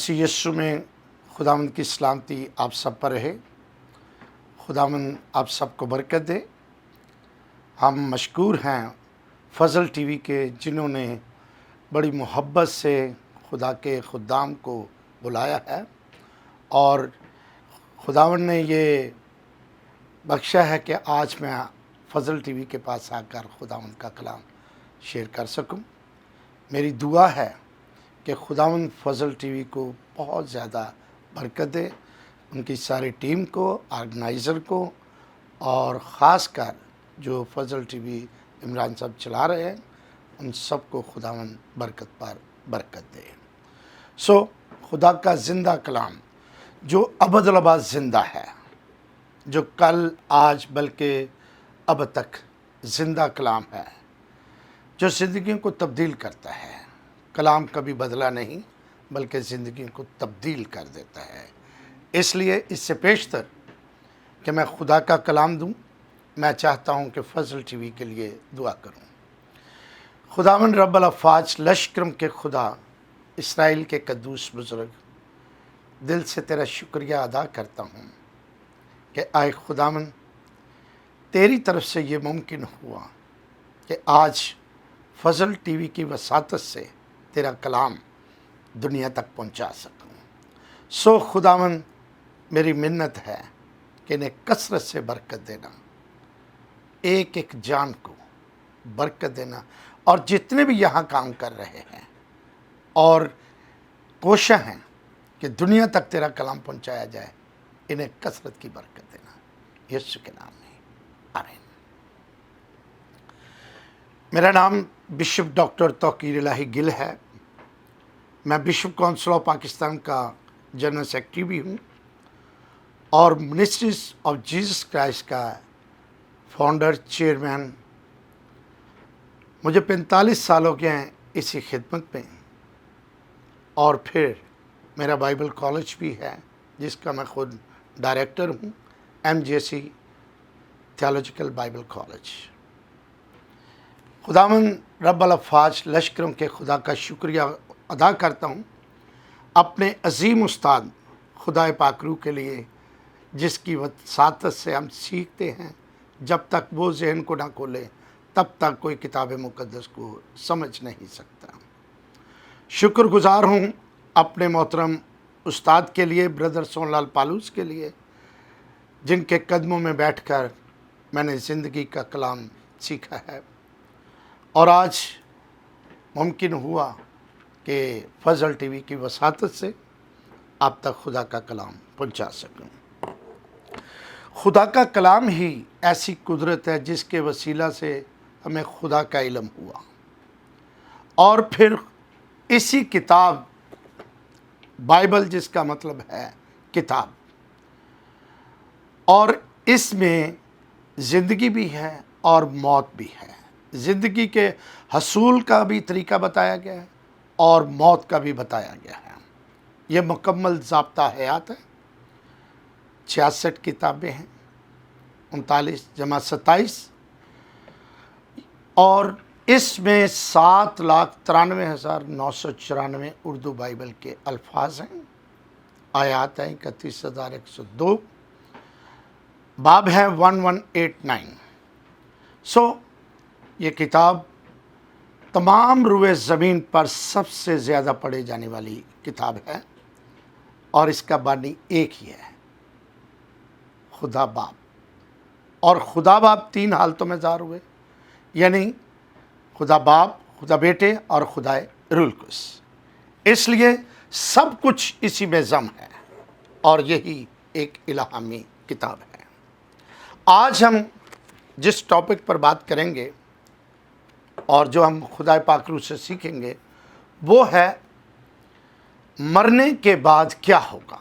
مسیح یسوع میں خداوند کی سلامتی آپ سب پر رہے۔ خداوند آپ سب کو برکت دے۔ ہم مشکور ہیں فضل ٹی وی کے، جنہوں نے بڑی محبت سے خدا کے خدام کو بلایا ہے، اور خداوند نے یہ بخشا ہے کہ آج میں فضل ٹی وی کے پاس آ کر خداوند کا کلام شیئر کر سکوں۔ میری دعا ہے کہ خداوند فضل ٹی وی کو بہت زیادہ برکت دے، ان کی ساری ٹیم کو، آرگنائزر کو، اور خاص کر جو فضل ٹی وی عمران صاحب چلا رہے ہیں، ان سب کو خداوند برکت پر برکت دے۔ خدا کا زندہ کلام جو ابدالآباد زندہ ہے، جو کل آج بلکہ اب تک زندہ کلام ہے، جو زندگیوں کو تبدیل کرتا ہے۔ کلام کبھی بدلا نہیں، بلکہ زندگی کو تبدیل کر دیتا ہے۔ اس لیے اس سے پیشتر کہ میں خدا کا کلام دوں، میں چاہتا ہوں کہ فضل ٹی وی کے لیے دعا کروں۔ خداوند رب الافواج، لشکرم کے خدا، اسرائیل کے قدوس بزرگ، دل سے تیرا شکریہ ادا کرتا ہوں کہ آئے خداوند، تیری طرف سے یہ ممکن ہوا کہ آج فضل ٹی وی کی وساطت سے تیرا کلام دنیا تک پہنچا سکوں۔ خداوند، میری منت ہے کہ انہیں کثرت سے برکت دینا، ایک ایک جان کو برکت دینا، اور جتنے بھی یہاں کام کر رہے ہیں اور کوشاں ہیں کہ دنیا تک تیرا کلام پہنچایا جائے، انہیں کثرت کی برکت دینا، یسوع کے نام میں، آمین۔ میرا نام بشپ ڈاکٹر توقیر الہی گل ہے۔ میں بشپ کونسل آف پاکستان کا جنرل سیکرٹری بھی ہوں، اور منسٹریز آف جیزس کرائسٹ کا فاؤنڈر، چیئرمین۔ مجھے 45 سال ہو گئے ہیں اسی خدمت میں، اور پھر میرا بائبل کالج بھی ہے، جس کا میں خود ڈائریکٹر ہوں، MJC تھیولوجیکل بائبل کالج۔ خداوند رب الافواج، لشکروں کے خدا کا شکریہ ادا کرتا ہوں اپنے عظیم استاد خدا پاک روح کے لیے، جس کی وساطت سے ہم سیکھتے ہیں۔ جب تک وہ ذہن کو نہ کھولے، تب تک کوئی کتاب مقدس کو سمجھ نہیں سکتا۔ شکر گزار ہوں اپنے محترم استاد کے لیے، بردر سون لال پالوس کے لیے، جن کے قدموں میں بیٹھ کر میں نے زندگی کا کلام سیکھا ہے، اور آج ممکن ہوا کہ فضل ٹی وی کی وساطت سے آپ تک خدا کا کلام پہنچا سکوں۔ خدا کا کلام ہی ایسی قدرت ہے جس کے وسیلہ سے ہمیں خدا کا علم ہوا، اور پھر اسی کتاب بائبل، جس کا مطلب ہے کتاب، اور اس میں زندگی بھی ہے اور موت بھی ہے۔ زندگی کے حصول کا بھی طریقہ بتایا گیا ہے، اور موت کا بھی بتایا گیا ہے۔ یہ مکمل ضابطہ حیات ہے۔ 66 کتابیں ہیں، 39 جمع 27، اور اس میں 7,93,994 اردو بائبل کے الفاظ ہیں، آیات ہیں 31,102، باب ہیں 1189۔ یہ کتاب تمام روئے زمین پر سب سے زیادہ پڑھے جانے والی کتاب ہے، اور اس کا بانی ایک ہی ہے، خدا باپ۔ اور خدا باپ 3 حالتوں میں ظاہر ہوئے، یعنی خدا باپ، خدا بیٹے، اور خدا روح القدس۔ اس لیے سب کچھ اسی میں ضم ہے، اور یہی ایک الہامی کتاب ہے۔ آج ہم جس ٹاپک پر بات کریں گے، اور جو ہم خدا پاک روح سے سیکھیں گے، وہ ہے مرنے کے بعد کیا ہوگا۔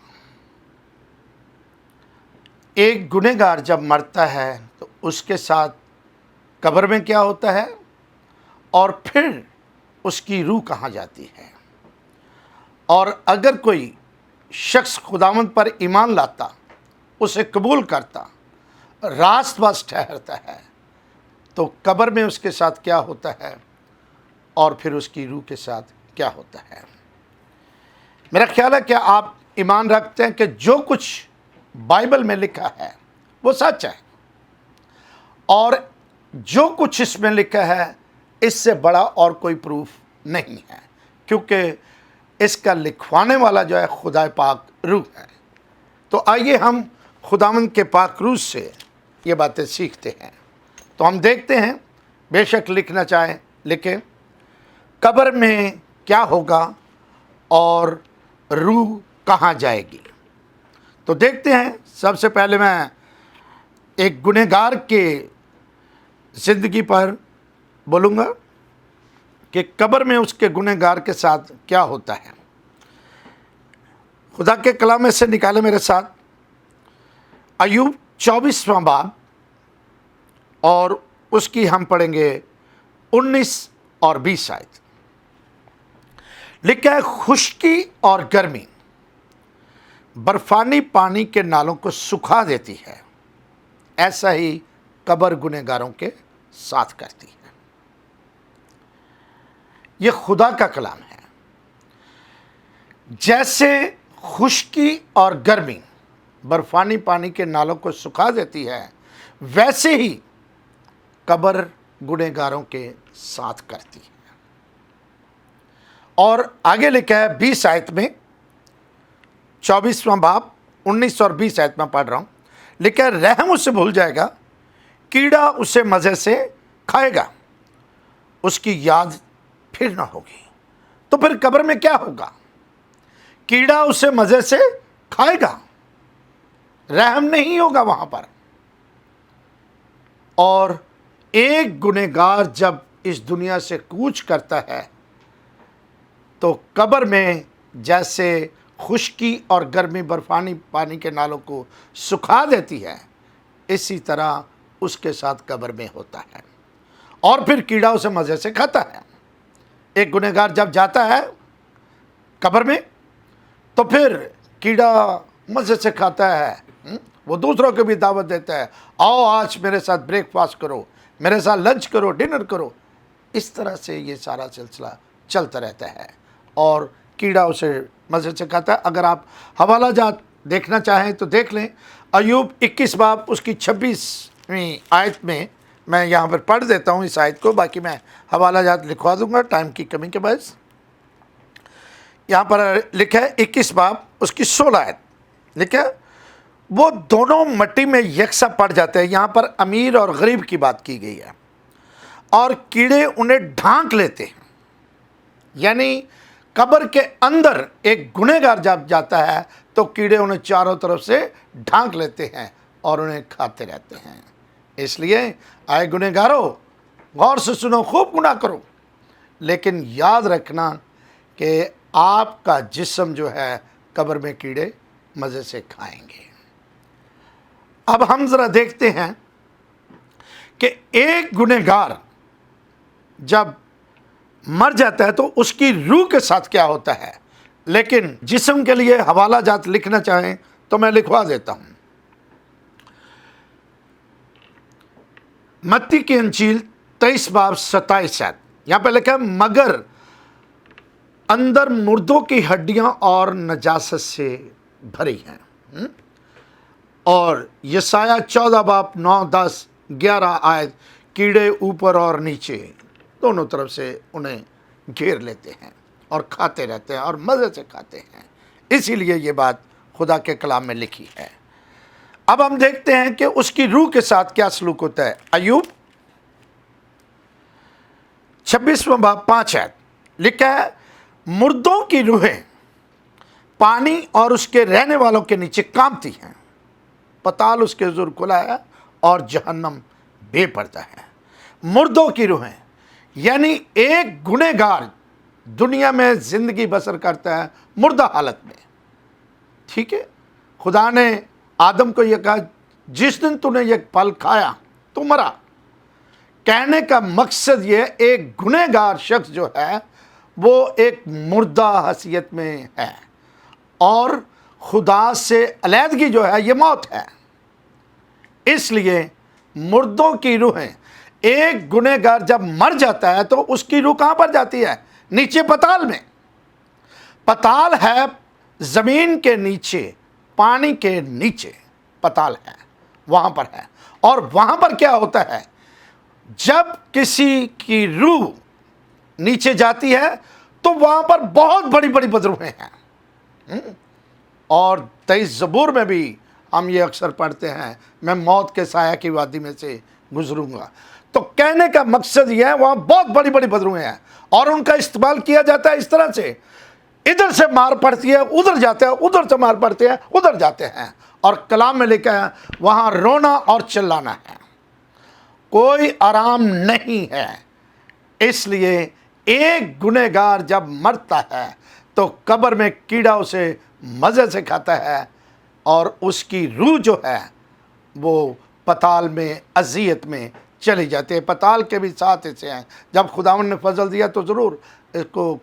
ایک گنہگار جب مرتا ہے تو اس کے ساتھ قبر میں کیا ہوتا ہے، اور پھر اس کی روح کہاں جاتی ہے۔ اور اگر کوئی شخص خداوند پر ایمان لاتا، اسے قبول کرتا، راست باز ٹھہرتا ہے، تو قبر میں اس کے ساتھ کیا ہوتا ہے، اور پھر اس کی روح کے ساتھ کیا ہوتا ہے۔ میرا خیال ہے کہ آپ ایمان رکھتے ہیں کہ جو کچھ بائبل میں لکھا ہے وہ سچ ہے، اور جو کچھ اس میں لکھا ہے اس سے بڑا اور کوئی پروف نہیں ہے، کیونکہ اس کا لکھوانے والا جو ہے خدا پاک روح ہے۔ تو آئیے ہم خداوند کے پاک روح سے یہ باتیں سیکھتے ہیں۔ تو ہم دیکھتے ہیں، بے شک لکھنا چاہیں لکھیں، قبر میں کیا ہوگا اور روح کہاں جائے گی۔ تو دیکھتے ہیں، سب سے پہلے میں ایک گنہگار کے زندگی پر بولوں گا کہ قبر میں اس کے گنہگار کے ساتھ کیا ہوتا ہے۔ خدا کے کلام میں سے نکالے میرے ساتھ ایوب 24واں باب، اور اس کی ہم پڑھیں گے 19 اور 20 آیت۔ لکھا ہے، خشکی اور گرمی برفانی پانی کے نالوں کو سکھا دیتی ہے، ایسا ہی قبر گنہگاروں کے ساتھ کرتی ہے۔ یہ خدا کا کلام ہے۔ جیسے خشکی اور گرمی برفانی پانی کے نالوں کو سکھا دیتی ہے، ویسے ہی قبر گنہگاروں کے ساتھ کرتی ہے۔ اور آگے لکھا ہے 20 آیت میں، 24واں باب 19 اور 20 آیت میں پڑھ رہا ہوں۔ لکھا ہے، رحم اسے بھول جائے گا، کیڑا اسے مزے سے کھائے گا، اس کی یاد پھر نہ ہوگی۔ تو پھر قبر میں کیا ہوگا؟ کیڑا اسے مزے سے کھائے گا، رحم نہیں ہوگا وہاں پر۔ اور ایک گنہگار جب اس دنیا سے کوچ کرتا ہے تو قبر میں جیسے خشکی اور گرمی برفانی پانی کے نالوں کو سکھا دیتی ہے، اسی طرح اس کے ساتھ قبر میں ہوتا ہے، اور پھر کیڑا اسے مزے سے کھاتا ہے۔ ایک گنہگار جب جاتا ہے قبر میں تو پھر کیڑا مزے سے کھاتا ہے، وہ دوسروں کو بھی دعوت دیتا ہے، آؤ آج میرے ساتھ بریک فاسٹ کرو، میرے ساتھ لنچ کرو، ڈنر کرو۔ اس طرح سے یہ سارا سلسلہ چلتا رہتا ہے، اور کیڑا اسے مزے سے کھاتا ہے۔ اگر آپ حوالہ جات دیکھنا چاہیں تو دیکھ لیں، ایوب 21 باب اس کی 26ویں آیت میں یہاں پر پڑھ دیتا ہوں اس آیت کو، باقی میں حوالہ جات لکھوا دوں گا ٹائم کی کمی کے باعث۔ یہاں پر لکھا ہے 21 باب اس کی 16 آیت، لکھا ہے، وہ دونوں مٹی میں یکساں پڑ جاتے ہیں۔ یہاں پر امیر اور غریب کی بات کی گئی ہے، اور کیڑے انہیں ڈھانک لیتے ہیں۔ یعنی قبر کے اندر ایک گنہگار جب جاتا ہے تو کیڑے انہیں چاروں طرف سے ڈھانک لیتے ہیں اور انہیں کھاتے رہتے ہیں۔ اس لیے آئے گنہگارو، غور سے سنو، خوب گناہ کرو، لیکن یاد رکھنا کہ آپ کا جسم جو ہے قبر میں کیڑے مزے سے کھائیں گے۔ اب ہم ذرا دیکھتے ہیں کہ ایک گنہگار جب مر جاتا ہے تو اس کی روح کے ساتھ کیا ہوتا ہے، لیکن جسم کے لیے حوالہ جات لکھنا چاہیں تو میں لکھوا دیتا ہوں۔ متی کی انجیل 23 باب 27 آیت، یہاں پہ لکھا ہے، مگر اندر مردوں کی ہڈیاں اور نجاست سے بھری ہیں۔ اور یسایہ 14 باب 9، 10، 11 آیت، کیڑے اوپر اور نیچے دونوں طرف سے انہیں گھیر لیتے ہیں اور کھاتے رہتے ہیں اور مزے سے کھاتے ہیں۔ اسی لیے یہ بات خدا کے کلام میں لکھی ہے۔ اب ہم دیکھتے ہیں کہ اس کی روح کے ساتھ کیا سلوک ہوتا ہے۔ ایوب 26واں باب 5 آیت، لکھا ہے، مردوں کی روحیں پانی اور اس کے رہنے والوں کے نیچے کانپتی ہیں، پتال اس کے زور کھلا ہے اور جہنم بے پردہ ہے۔ مردوں کی روحیں یعنی ایک گنہگار دنیا میں زندگی بسر کرتا ہے مردہ حالت میں، ٹھیک ہے۔ خدا نے آدم کو یہ کہا، جس دن تو نے یہ پھل کھایا تو مرا۔ کہنے کا مقصد یہ، ایک گنہگار شخص جو ہے وہ ایک مردہ حیثیت میں ہے، اور خدا سے علیحدگی جو ہے یہ موت ہے۔ اس لیے مردوں کی روحیں، ایک گنہگار جب مر جاتا ہے تو اس کی روح کہاں پر جاتی ہے؟ نیچے پتال میں۔ پتال ہے زمین کے نیچے، پانی کے نیچے پتال ہے، وہاں پر ہے۔ اور وہاں پر کیا ہوتا ہے؟ جب کسی کی روح نیچے جاتی ہے تو وہاں پر بہت بڑی بڑی بدروہیں ہیں۔ اور 23 زبور میں بھی ہم یہ اکثر پڑھتے ہیں، میں موت کے سایہ کی وادی میں سے گزروں گا۔ تو کہنے کا مقصد یہ ہے وہاں بہت بڑی بڑی بدروہیں ہیں، اور ان کا استعمال کیا جاتا ہے اس طرح سے، ادھر سے مار پڑتی ہے ادھر جاتے ہیں، ادھر سے مار پڑتے ہیں ادھر جاتے ہیں۔ اور کلام میں لکھا ہے وہاں رونا اور چلانا ہے، کوئی آرام نہیں ہے۔ اس لیے ایک گنہگار جب مرتا ہے تو قبر میں کیڑا اسے مزے سے کھاتا ہے، اور اس کی روح جو ہے وہ پتال میں، اذیت میں چلی جاتی ہے۔ پتال کے بھی 7 حصے ہیں، جب خداوند نے فضل دیا تو ضرور اس کو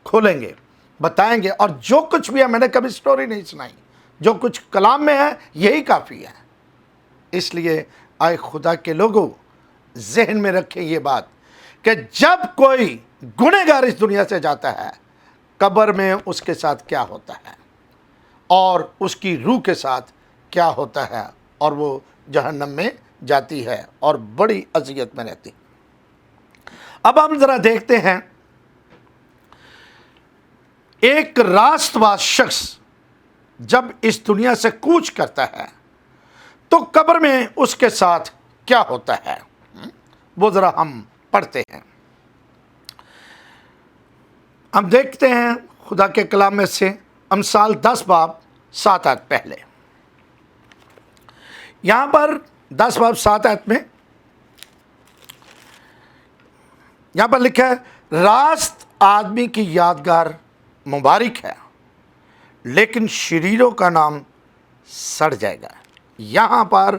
کھولیں گے، بتائیں گے۔ اور جو کچھ بھی ہے، میں نے کبھی سٹوری نہیں سنائی، جو کچھ کلام میں ہے یہی کافی ہے۔ اس لیے آئے خدا کے لوگوں، ذہن میں رکھیں یہ بات کہ جب کوئی گنہگار اس دنیا سے جاتا ہے، قبر میں اس کے ساتھ کیا ہوتا ہے، اور اس کی روح کے ساتھ کیا ہوتا ہے، اور وہ جہنم میں جاتی ہے اور بڑی اذیت میں رہتی۔ اب ہم ذرا دیکھتے ہیں، ایک راست باز شخص جب اس دنیا سے کوچ کرتا ہے تو قبر میں اس کے ساتھ کیا ہوتا ہے، وہ ذرا ہم پڑھتے ہیں۔ ہم دیکھتے ہیں خدا کے کلام میں سے امثال 10 باب 7 آیت پہلے، یہاں پر 10 باب 7 آیت میں یہاں پر لکھا ہے راست آدمی کی یادگار مبارک ہے، لیکن شریروں کا نام سڑ جائے گا۔ یہاں پر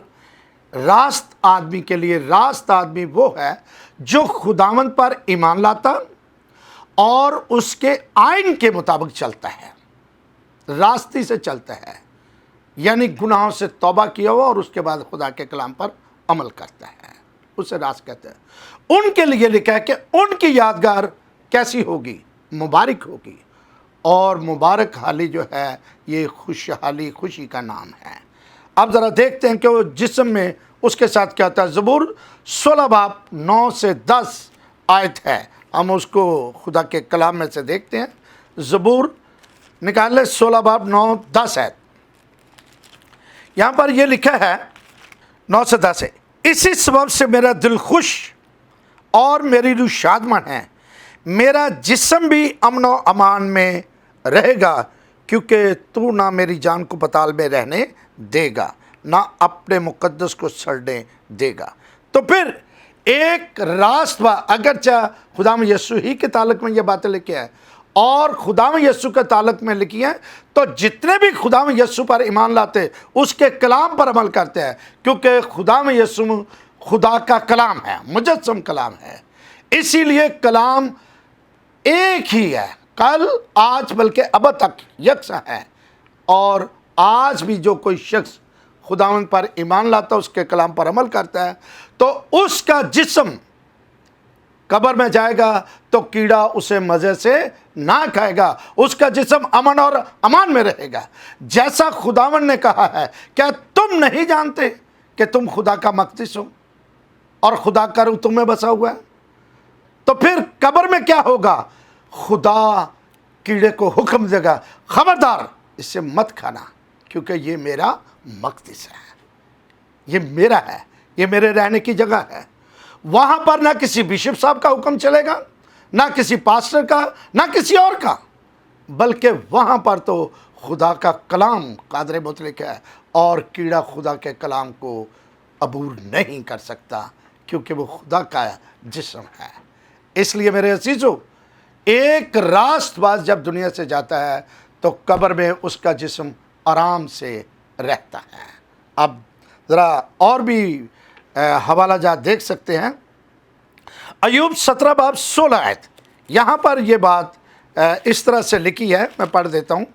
راست آدمی کے لیے، راست آدمی وہ ہے جو خداوند پر ایمان لاتا اور اس کے آئین کے مطابق چلتا ہے، راستی سے چلتا ہے، یعنی گناہوں سے توبہ کیا ہوا اور اس کے بعد خدا کے کلام پر عمل کرتا ہے، اسے راست کہتے ہیں۔ ان کے لیے لکھا ہے کہ ان کی یادگار کیسی ہوگی؟ مبارک ہوگی۔ اور مبارک حالی جو ہے یہ خوشحالی، خوشی کا نام ہے۔ اب ذرا دیکھتے ہیں کہ وہ جسم میں اس کے ساتھ کیا ہوتا ہے۔ زبور 16 باب 9 سے 10 آیت ہے، ہم اس کو خدا کے کلام میں سے دیکھتے ہیں۔ زبور نکال لیں 16 باب 9 10 آیت، یہاں پر یہ لکھا ہے 9 سے 10 ہے، اسی سبب سے میرا دل خوش اور میری روح شادمان ہے، میرا جسم بھی امن و امان میں رہے گا، کیونکہ تو نہ میری جان کو پتال میں رہنے دے گا، نہ اپنے مقدس کو سڑنے دے گا۔ تو پھر ایک راست اگرچہ خدا میں یسوع ہی کے تعلق میں یہ باتیں لکھی ہیں اور خدا میں یسوع کے تعلق میں لکھی ہیں، تو جتنے بھی خدا میں یسوع پر ایمان لاتے اس کے کلام پر عمل کرتے ہیں، کیونکہ خدا میں یسوع خدا کا کلام ہے، مجسم کلام ہے۔ اسی لیے کلام ایک ہی ہے، کل آج بلکہ اب تک یکساں ہے۔ اور آج بھی جو کوئی شخص خداوند پر ایمان لاتا ہے، اس کے کلام پر عمل کرتا ہے، تو اس کا جسم قبر میں جائے گا تو کیڑا اسے مزے سے نہ کھائے گا، اس کا جسم امن اور امان میں رہے گا۔ جیسا خداوند نے کہا ہے، کیا تم نہیں جانتے کہ تم خدا کا مقدس ہو اور خدا کا روح تم میں بسا ہوا ہے؟ تو پھر قبر میں کیا ہوگا؟ خدا کیڑے کو حکم دے گا، خبردار اس سے مت کھانا، کیونکہ یہ میرا مقدس ہے، یہ میرا ہے، یہ میرے رہنے کی جگہ ہے۔ وہاں پر نہ کسی بشپ صاحب کا حکم چلے گا، نہ کسی پاسٹر کا، نہ کسی اور کا، بلکہ وہاں پر تو خدا کا کلام قادر مطلق ہے، اور کیڑا خدا کے کلام کو عبور نہیں کر سکتا، کیونکہ وہ خدا کا جسم ہے۔ اس لیے میرے عزیزو، ایک راست باز جب دنیا سے جاتا ہے تو قبر میں اس کا جسم آرام سے رہتا ہے۔ اب ذرا اور بھی حوالہ جات دیکھ سکتے ہیں۔ ایوب 17 باب 16 آیت، یہاں پر یہ بات اس طرح سے لکھی ہے، میں پڑھ دیتا ہوں۔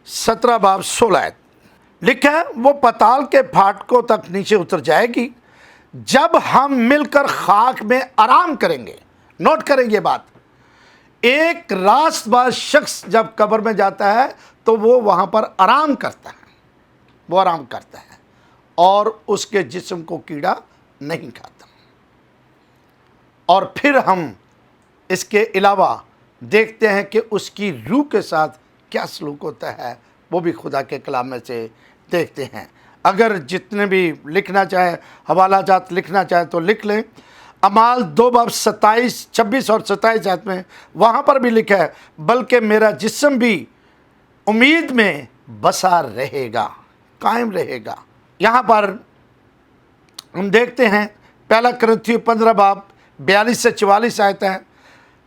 17 باب 16 آیت لکھا ہے، وہ پتال کے پھاٹکوں تک نیچے اتر جائے گی، جب ہم مل کر خاک میں آرام کریں گے۔ نوٹ کریں یہ بات، ایک راست باز شخص جب قبر میں جاتا ہے تو وہ وہاں پر آرام کرتا ہے، وہ آرام کرتا ہے اور اس کے جسم کو کیڑا نہیں کھاتا۔ اور پھر ہم اس کے علاوہ دیکھتے ہیں کہ اس کی روح کے ساتھ کیا سلوک ہوتا ہے، وہ بھی خدا کے کلام میں سے دیکھتے ہیں۔ اگر جتنے بھی لکھنا چاہے، حوالہ جات لکھنا چاہے تو لکھ لیں۔ اعمال 2 باب 26 اور 27 آیت میں وہاں پر بھی لکھا ہے، بلکہ میرا جسم بھی امید میں بسا رہے گا، قائم رہے گا۔ یہاں پر ہم دیکھتے ہیں پہلا کرنتھیوں 15 باب 42 سے 44 آیت ہے،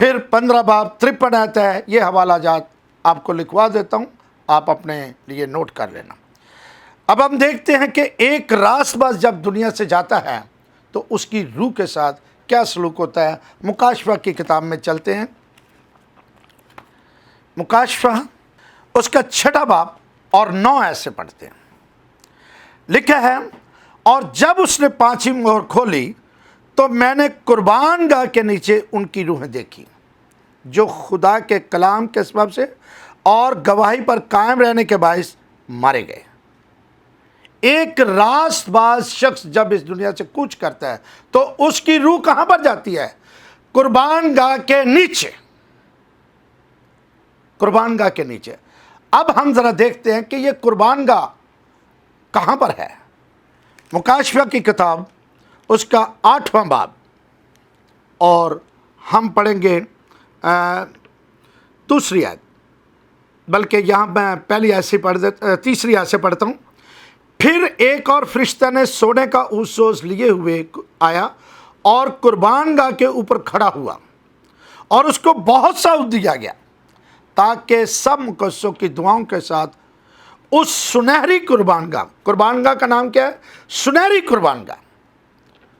پھر 15 باب 53 آیت ہے۔ یہ حوالہ جات آپ کو لکھوا دیتا ہوں، آپ اپنے لیے نوٹ کر لینا۔ اب ہم دیکھتے ہیں کہ ایک راست باز جب دنیا سے جاتا ہے تو اس کی روح کے ساتھ کیا سلوک ہوتا ہے۔ مکاشفہ کی کتاب میں چلتے ہیں۔ مکاشفہ اس کا 6 باب اور 9 آیت سے پڑھتے ہیں۔ لکھا ہے، اور جب اس نے 5ویں مہر کھولی تو میں نے قربان گاہ کے نیچے ان کی روحیں دیکھی جو خدا کے کلام کے سبب سے اور گواہی پر قائم رہنے کے باعث مارے گئے۔ ایک راست باز شخص جب اس دنیا سے کوچ کرتا ہے تو اس کی روح کہاں پر جاتی ہے؟ قربان گاہ کے نیچے، قربان گاہ کے نیچے۔ اب ہم ذرا دیکھتے ہیں کہ یہ قربان گاہ کہاں پر ہے۔ مکاشفہ کی کتاب اس کا 8واں باب، اور ہم پڑھیں گے دوسری آیت، بلکہ یہاں میں پہلی آیت سے پڑھ دیتا، تیسری آیت سے پڑھتا ہوں۔ پھر ایک اور فرشتہ نے سونے کا اوسوس لیے ہوئے آیا اور قربان گاہ کے اوپر کھڑا ہوا، اور اس کو بہت سا دیا گیا تاکہ سب مقدسوں کی دعاؤں کے ساتھ اس سنہری قربان گاہ کا نام کیا ہے؟ سنہری قربان گاہ،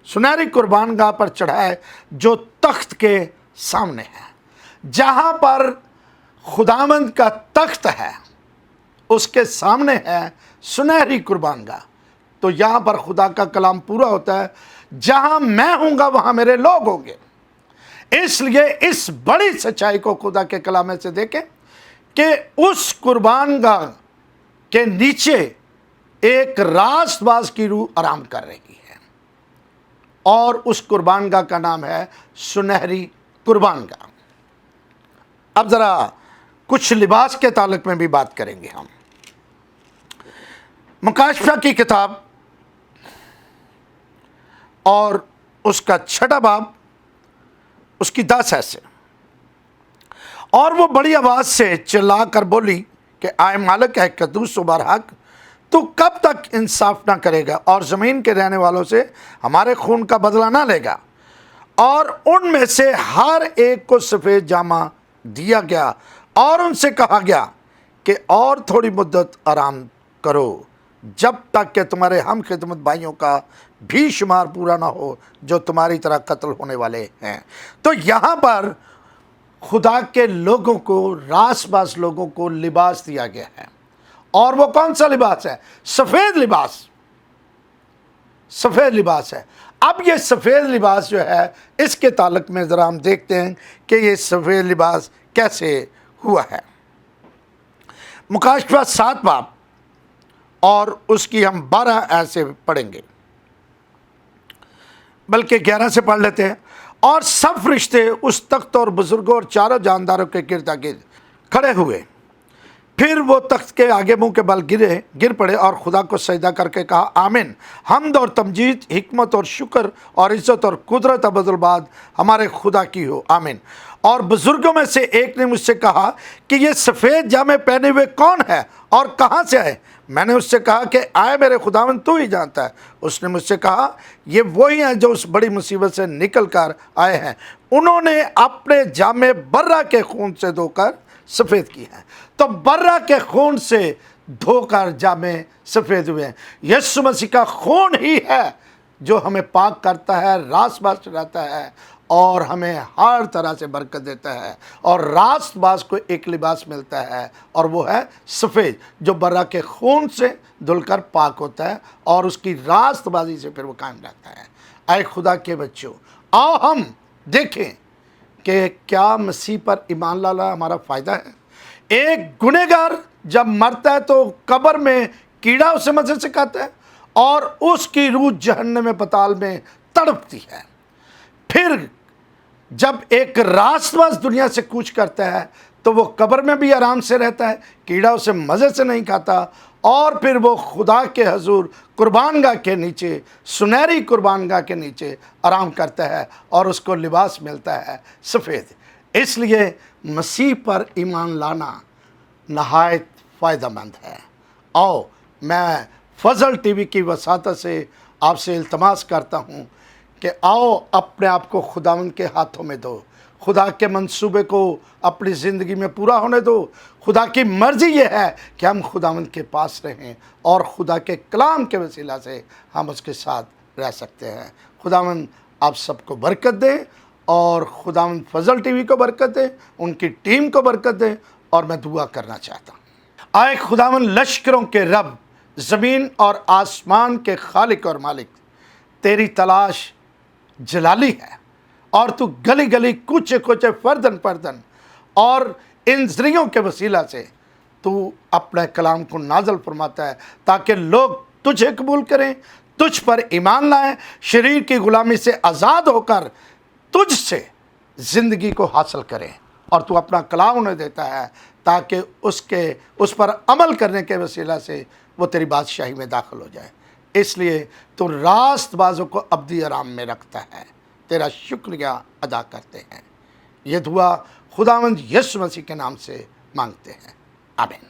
سنہری قربان گاہ پر چڑھائے جو تخت کے سامنے ہے۔ جہاں پر خداوند کا تخت ہے اس کے سامنے ہے سنہری قربان گاہ۔ تو یہاں پر خدا کا کلام پورا ہوتا ہے، جہاں میں ہوں گا وہاں میرے لوگ ہوں گے۔ اس لیے اس بڑی سچائی کو خدا کے کلام میں سے دیکھیں کہ اس قربان گاہ کے نیچے ایک راست باز کی روح آرام کر رہی ہے، اور اس قربان گاہ کا نام ہے سنہری قربان گاہ۔ اب ذرا کچھ لباس کے تعلق میں بھی بات کریں گے ہم۔ مکاشفہ کی کتاب اور اس کا 6 باب اس کی 10 آیت سے، اور وہ بڑی آواز سے چلا کر بولی کہ آئے مالک ہے قدوس و برحق، تو کب تک انصاف نہ کرے گا اور زمین کے رہنے والوں سے ہمارے خون کا بدلہ نہ لے گا؟ اور ان میں سے ہر ایک کو سفید جامہ دیا گیا اور ان سے کہا گیا کہ اور تھوڑی مدت آرام کرو جب تک کہ تمہارے ہم خدمت بھائیوں کا بھی شمار پورا نہ ہو جو تمہاری طرح قتل ہونے والے ہیں۔ تو یہاں پر خدا کے لوگوں کو، راست باز لوگوں کو لباس دیا گیا ہے، اور وہ کون سا لباس ہے؟ سفید لباس، سفید لباس ہے۔ اب یہ سفید لباس جو ہے اس کے تعلق میں ذرا ہم دیکھتے ہیں کہ یہ سفید لباس کیسے ہوا ہے۔ مکاشفہ 7 باب اور اس کی ہم 12 آیت سے پڑھیں گے، بلکہ 11 سے پڑھ لیتے ہیں۔ اور سب فرشتے اس تخت اور بزرگوں اور چاروں جانداروں کے گردا گرد کھڑے ہوئے، پھر وہ تخت کے آگے منہ کے بل گر پڑے اور خدا کو سجدہ کر کے کہا آمین، حمد اور تمجید، حکمت اور شکر اور عزت اور قدرت ابدالباد ہمارے خدا کی ہو، آمین۔ اور بزرگوں میں سے ایک نے مجھ سے کہا کہ یہ سفید جامے پہنے ہوئے کون ہے اور کہاں سے آئے؟ میں نے اس سے کہا کہ آئے میرے خداوند تو ہی جانتا ہے۔ اس نے مجھ سے کہا یہ وہی ہیں جو اس بڑی مصیبت سے نکل کر آئے ہیں، انہوں نے اپنے جامے برہ کے خون سے دھو کر سفید کی ہیں۔ تو برہ کے خون سے دھو کر جامے سفید ہوئے ہیں۔ یسوع مسیح کا خون ہی ہے جو ہمیں پاک کرتا ہے، راست باز چڑھاتا ہے اور ہمیں ہر طرح سے برکت دیتا ہے۔ اور راست باز کو ایک لباس ملتا ہے اور وہ ہے سفید، جو برہ کے خون سے دھل کر پاک ہوتا ہے اور اس کی راست بازی سے پھر وہ قائم رہتا ہے۔ اے خدا کے بچوں، آؤ ہم دیکھیں کہ کیا مسیح پر ایمان لانا ہمارا فائدہ ہے؟ ایک گنہگار جب مرتا ہے تو قبر میں کیڑا اسے مزے سے کھاتا ہے اور اس کی روح جہنم پتال میں تڑپتی ہے۔ پھر جب ایک راست باز دنیا سے کوچ کرتا ہے تو وہ قبر میں بھی آرام سے رہتا ہے، کیڑا اسے مزے سے نہیں کھاتا، اور پھر وہ خدا کے حضور قربان گاہ کے نیچے، سنہری قربان گاہ کے نیچے آرام کرتا ہے اور اس کو لباس ملتا ہے سفید۔ اس لیے مسیح پر ایمان لانا نہایت فائدہ مند ہے۔ آؤ میں فضل ٹی وی کی وساطت سے آپ سے التماس کرتا ہوں کہ آؤ اپنے آپ کو خداوند کے ہاتھوں میں دو، خدا کے منصوبے کو اپنی زندگی میں پورا ہونے دو۔ خدا کی مرضی یہ ہے کہ ہم خداوند کے پاس رہیں اور خدا کے کلام کے وسیلہ سے ہم اس کے ساتھ رہ سکتے ہیں۔ خداوند آپ سب کو برکت دے، اور خداوند فضل ٹی وی کو برکت دے، ان کی ٹیم کو برکت دے، اور میں دعا کرنا چاہتا ہوں۔ آئے خداوند لشکروں کے رب، زمین اور آسمان کے خالق اور مالک، تیری تلاش جلالی ہے، اور تو گلی گلی کوچے کوچے فردن فردن اور ان ذریعوں کے وسیلہ سے تو اپنے کلام کو نازل فرماتا ہے تاکہ لوگ تجھے قبول کریں، تجھ پر ایمان لائیں، شریر کی غلامی سے آزاد ہو کر تجھ سے زندگی کو حاصل کریں، اور تو اپنا کلام انہیں دیتا ہے تاکہ اس پر عمل کرنے کے وسیلہ سے وہ تیری بادشاہی میں داخل ہو جائے۔ اس لیے تو راست بازوں کو ابدی آرام میں رکھتا ہے۔ تیرا شکریہ ادا کرتے ہیں۔ یہ دعا خداوند یسوع مسیح کے نام سے مانگتے ہیں، آمین۔